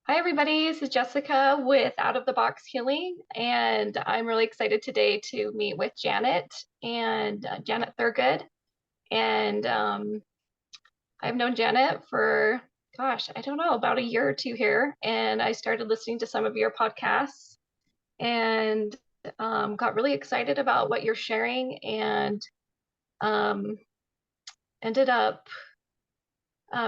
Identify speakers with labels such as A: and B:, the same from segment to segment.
A: Hi, everybody. This is Jessica with Out of the Box Healing, and I'm really excited today to meet with Janet and Janet Thurgood. And I've known Janet for, gosh, I don't know, about a year or two here. And I started listening to some of your podcasts and got really excited about what you're sharing and um, ended up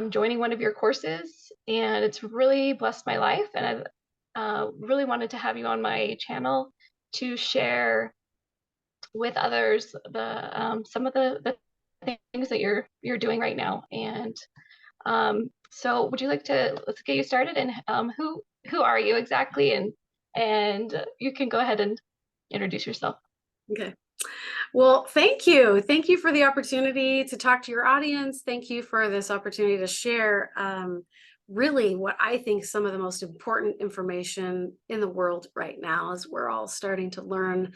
A: joining one of your courses, and it's really blessed my life. And I've really wanted to have you on my channel to share with others the some of the things that you're doing right now. And so, would you like to let's get you started? And who are you exactly? And you can go ahead and introduce yourself.
B: Okay. Well, thank you. Thank you for the opportunity to talk to your audience. Thank you for this opportunity to share really what I think some of the most important information in the world right now as we're all starting to learn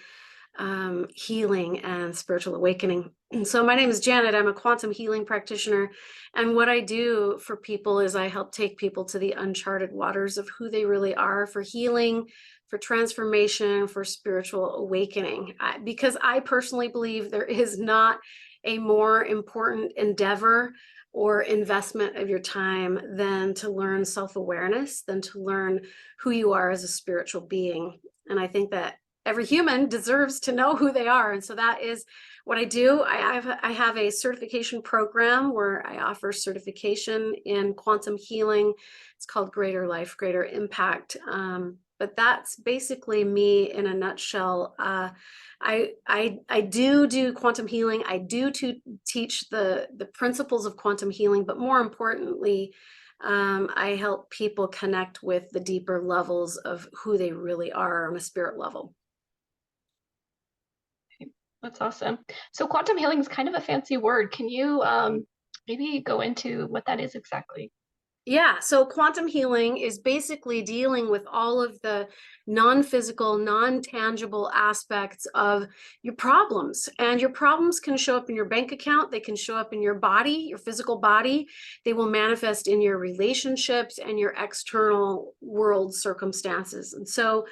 B: healing and spiritual awakening. And so my name is Janet. I'm a quantum healing practitioner. And what I do for people is I help take people to the uncharted waters of who they really are for healing, for transformation, for spiritual awakening. Because I personally believe there is not a more important endeavor or investment of your time than to learn self-awareness, than to learn who you are as a spiritual being. And I think that every human deserves to know who they are. And so that is what I do. I have a certification program where I offer certification in quantum healing. It's called Greater Life, Greater Impact. But that's basically me in a nutshell. I do quantum healing. I do teach the principles of quantum healing, but more importantly, I help people connect with the deeper levels of who they really are on a spirit level.
A: That's awesome. So, quantum healing is kind of a fancy word. Can you maybe go into what that is exactly?
B: Yeah, so quantum healing is basically dealing with all of the non-physical, non-tangible aspects of your problems. And your problems can show up in your bank account, they can show up in your body, your physical body. They will manifest in your relationships and your external world circumstances. And so,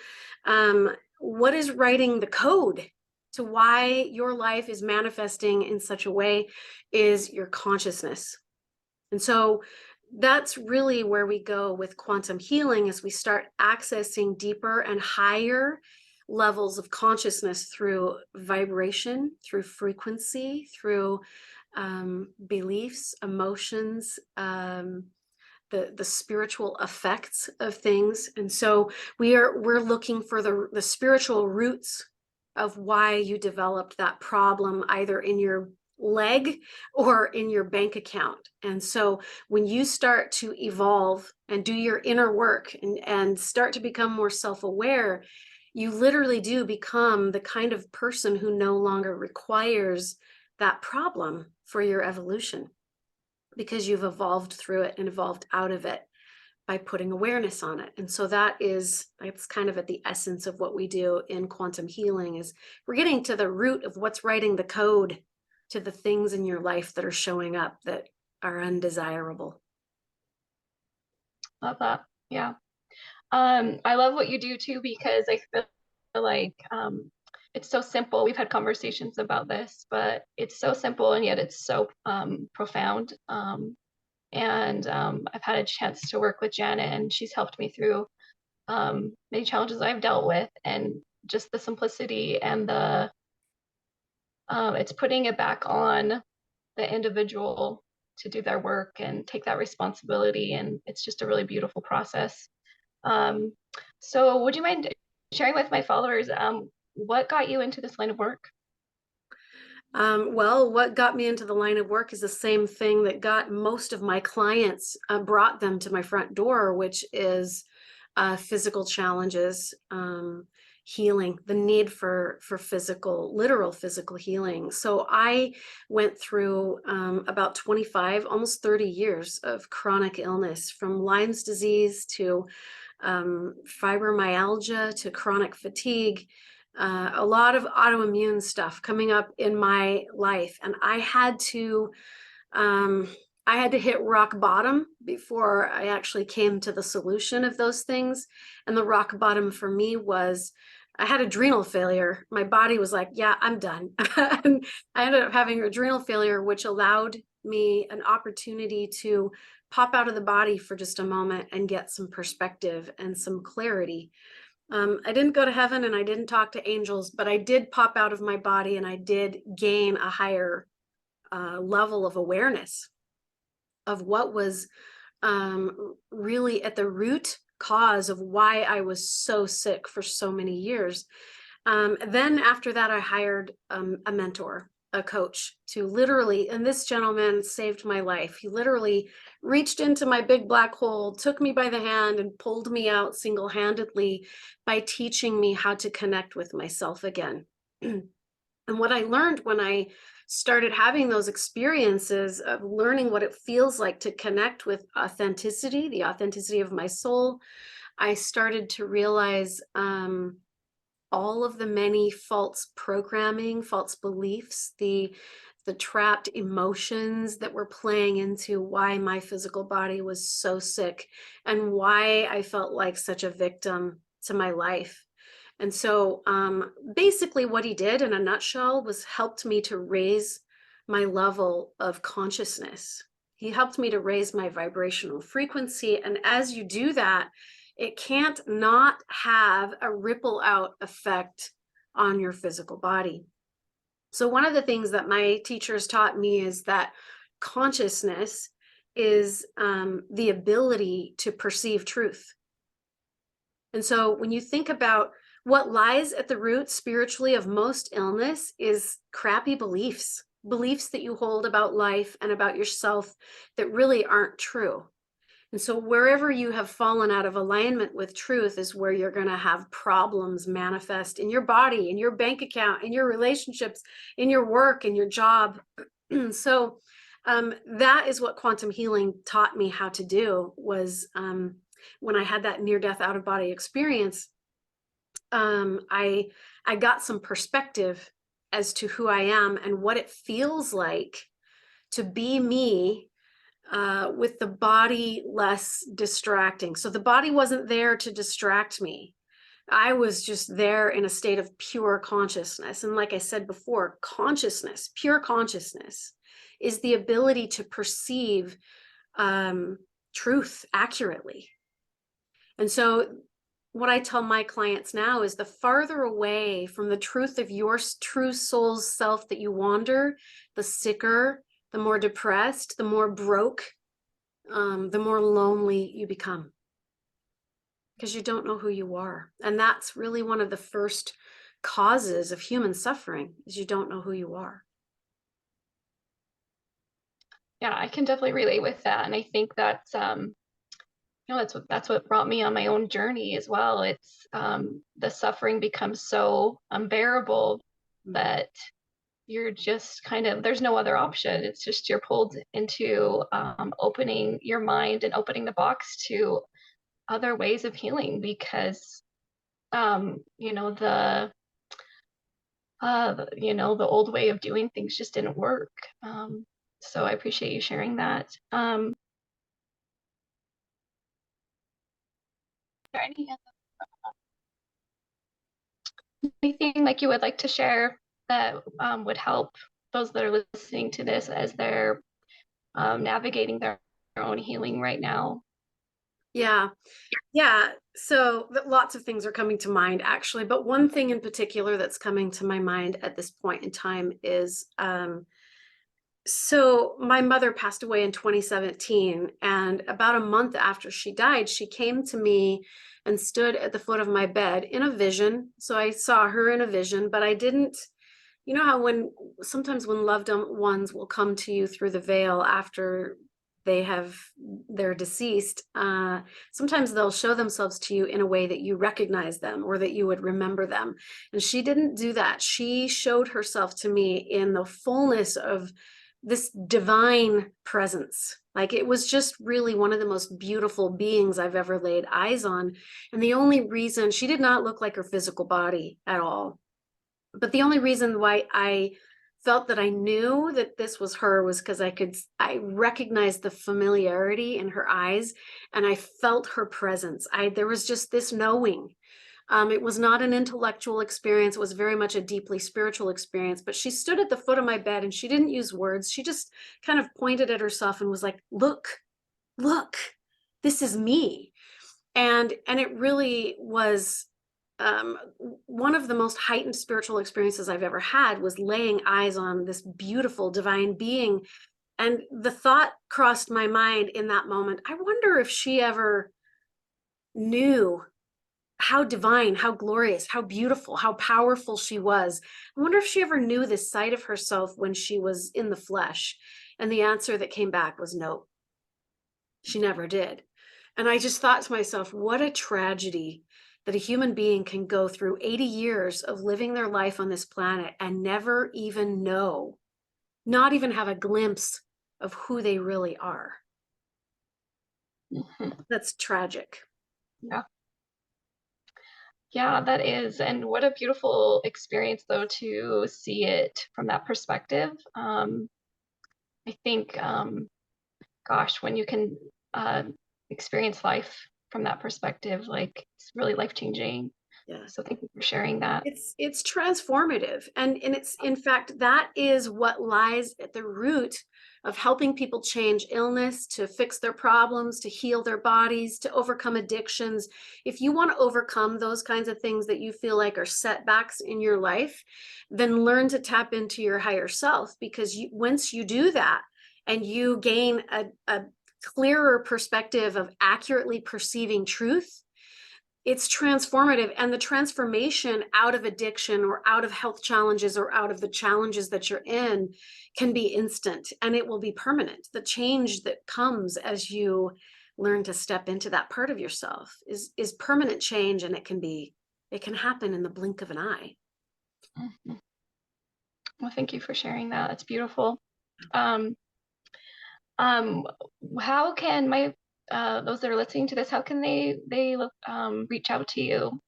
B: what is writing the code to why your life is manifesting in such a way is your consciousness. And so that's really where we go with quantum healing as we start accessing deeper and higher levels of consciousness through vibration, through frequency, through beliefs, emotions, the spiritual effects of things. And so we're looking for the spiritual roots of why you developed that problem, either in your leg or in your bank account. And so when you start to evolve and do your inner work and start to become more self-aware, you literally do become the kind of person who no longer requires that problem for your evolution, because you've evolved through it and evolved out of it by putting awareness on it. And so that's kind of at the essence of what we do in quantum healing. Is we're getting to the root of what's writing the code to the things in your life that are showing up that are undesirable.
A: Love that. Yeah. I love what you do too because I feel like it's so simple. We've had conversations about this, but it's so simple and yet it's so profound. And I've had a chance to work with Janet, and she's helped me through many challenges I've dealt with, and just the simplicity and the it's putting it back on the individual to do their work and take that responsibility, and it's just a really beautiful process. Um, so would you mind sharing with my followers what got you into this line of work?
B: Well, what got me into the line of work is the same thing that got most of my clients, brought them to my front door, which is physical challenges, healing, the need for literal physical healing. So I went through about 25, almost 30 years of chronic illness, from Lyme's disease to fibromyalgia to chronic fatigue, a lot of autoimmune stuff coming up in my life. And I had to I had to hit rock bottom before I actually came to the solution of those things. And the rock bottom for me was I had adrenal failure. My body was like, yeah, I'm done. And I ended up having adrenal failure, which allowed me an opportunity to pop out of the body for just a moment and get some perspective and some clarity. I didn't go to heaven and I didn't talk to angels, but I did pop out of my body and I did gain a higher level of awareness of what was really at the root cause of why I was so sick for so many years. Then after that, I hired a mentor, a coach to literally, and this gentleman saved my life. He literally reached into my big black hole, took me by the hand and pulled me out single-handedly by teaching me how to connect with myself again. And what I learned when I started having those experiences of learning what it feels like to connect with authenticity, the authenticity of my soul, I started to realize all of the many false programming, false beliefs, the trapped emotions that were playing into why my physical body was so sick and why I felt like such a victim to my life. And so basically what he did in a nutshell was helped me to raise my level of consciousness. He helped me to raise my vibrational frequency. And as you do that, it can't not have a ripple out effect on your physical body. So one of the things that my teachers taught me is that consciousness is the ability to perceive truth. And so when you think about what lies at the root spiritually of most illness is crappy beliefs, beliefs that you hold about life and about yourself that really aren't true. And so wherever you have fallen out of alignment with truth is where you're going to have problems manifest in your body, in your bank account, in your relationships, in your work, in your job. So that is what quantum healing taught me how to do was when I had that near-death out-of-body experience, I got some perspective as to who I am and what it feels like to be me with the body less distracting. So the body wasn't there to distract me. I was just there in a state of pure consciousness. And like I said before, consciousness, pure consciousness, is the ability to perceive truth accurately. And so what I tell my clients now is the farther away from the truth of your true soul's self that you wander, the sicker, the more depressed, the more broke, the more lonely you become. Because you don't know who you are. And that's really one of the first causes of human suffering, is you don't know who you are.
A: Yeah, I can definitely relate with that. And I think that's that's what brought me on my own journey as well. It's the suffering becomes so unbearable that you're just kind of, there's no other option. It's just you're pulled into opening your mind and opening the box to other ways of healing because the old way of doing things just didn't work. So I appreciate you sharing that. There anything like you would like to share that would help those that are listening to this as they're navigating their own healing right now?
B: Yeah. Yeah. So lots of things are coming to mind actually, but one thing in particular that's coming to my mind at this point in time is so my mother passed away in 2017, and about a month after she died, she came to me and stood at the foot of my bed in a vision. So I saw her in a vision, but I didn't, you know how sometimes when loved ones will come to you through the veil after they're deceased, sometimes they'll show themselves to you in a way that you recognize them or that you would remember them. And she didn't do that. She showed herself to me in the fullness of this divine presence. Like it was just really one of the most beautiful beings I've ever laid eyes on. And the only reason she did not look like her physical body at all. But the only reason why I felt that I knew that this was her was because I recognized the familiarity in her eyes, and I felt her presence. There was just this knowing. It was not an intellectual experience. It was very much a deeply spiritual experience. But she stood at the foot of my bed and she didn't use words. She just kind of pointed at herself and was like, look, look, this is me. And it really was um, one of the most heightened spiritual experiences I've ever had, was laying eyes on this beautiful divine being. And the thought crossed my mind in that moment, I wonder if she ever knew how divine, how glorious, how beautiful, how powerful she was. I wonder if she ever knew this side of herself when she was in the flesh. And the answer that came back was no, she never did. And I just thought to myself, what a tragedy that a human being can go through 80 years of living their life on this planet and never even know, not even have a glimpse of who they really are. That's tragic.
A: Yeah. Yeah, that is. And what a beautiful experience, though, to see it from that perspective. I think, gosh, when you can uh, experience life from that perspective, like it's really life changing.
B: Yeah.
A: So thank you for sharing that.
B: It's transformative, and it's, in fact, that is what lies at the root of helping people change illness, to fix their problems, to heal their bodies, to overcome addictions. If you want to overcome those kinds of things that you feel like are setbacks in your life, then learn to tap into your higher self, because once you do that and you gain a clearer perspective of accurately perceiving truth, it's transformative. And the transformation out of addiction or out of health challenges or out of the challenges that you're in can be instant, and it will be permanent. The change that comes as you learn to step into that part of yourself is permanent change, and it can happen in the blink of an eye.
A: Mhm. Well, thank you for sharing that. That's beautiful. Um, um, how can my those that are listening to this, how can they reach out to you?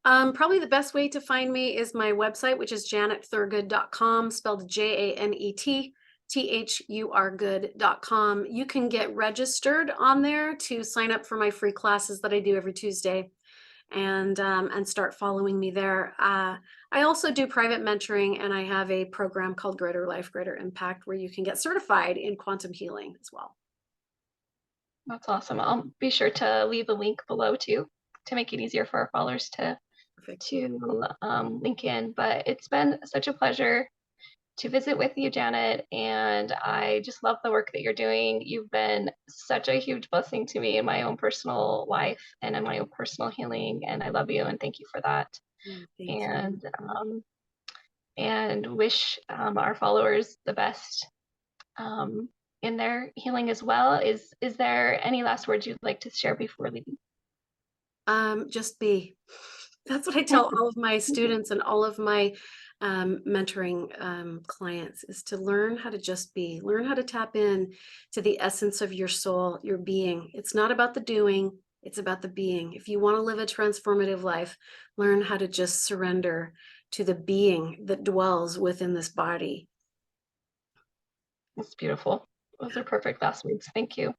B: Probably the best way to find me is my website, which is janetthurgood.com, spelled JANETTHURgood.com. You can get registered on there to sign up for my free classes that I do every Tuesday, and start following me there. I also do private mentoring, and I have a program called Greater Life, Greater Impact, where you can get certified in quantum healing as well.
A: That's awesome. I'll be sure to leave a link below too to make it easier for our followers
B: Perfect.
A: to link in. But it's been such a pleasure to visit with you, Janet, and I just love the work that you're doing. You've been such a huge blessing to me in my own personal life and in my own personal healing, and I love you and thank you for that.
B: Thank you.
A: And wish our followers the best um, in their healing as well. Is there any last words you'd like to share before leaving?
B: Just be. That's what I tell all of my students and all of my mentoring clients, is to learn how to just be, learn how to tap in to the essence of your soul, your being. It's not about the doing, it's about the being. If you want to live a transformative life, learn how to just surrender to the being that dwells within this body.
A: It's beautiful. Those are perfect last words. Thank you.